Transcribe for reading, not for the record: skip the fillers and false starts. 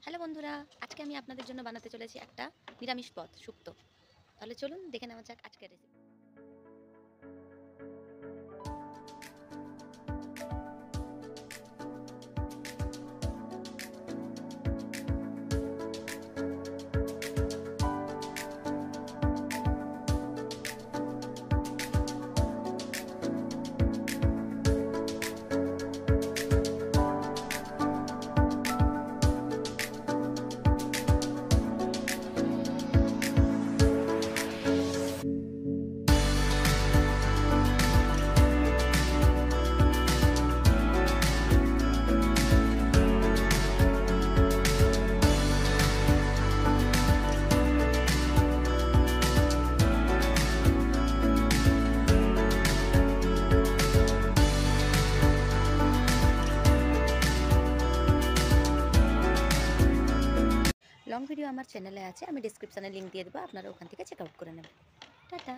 Hello বন্ধুরা, আজকে আমি আপনাদের জন্য বানাতে চলেছি একটা নিরামিষ পদ শুক্তো। তাহলে চলুন দেখে নেওয়া যাক আজকের রেসিপি। লং ভিডিও আমার চ্যানেলে আছে, আমি ডেসক্রিপশনে লিংক দিয়ে দেবো, আপনারা ওখান থেকে চেক আউট করে নেবেন। টাটা।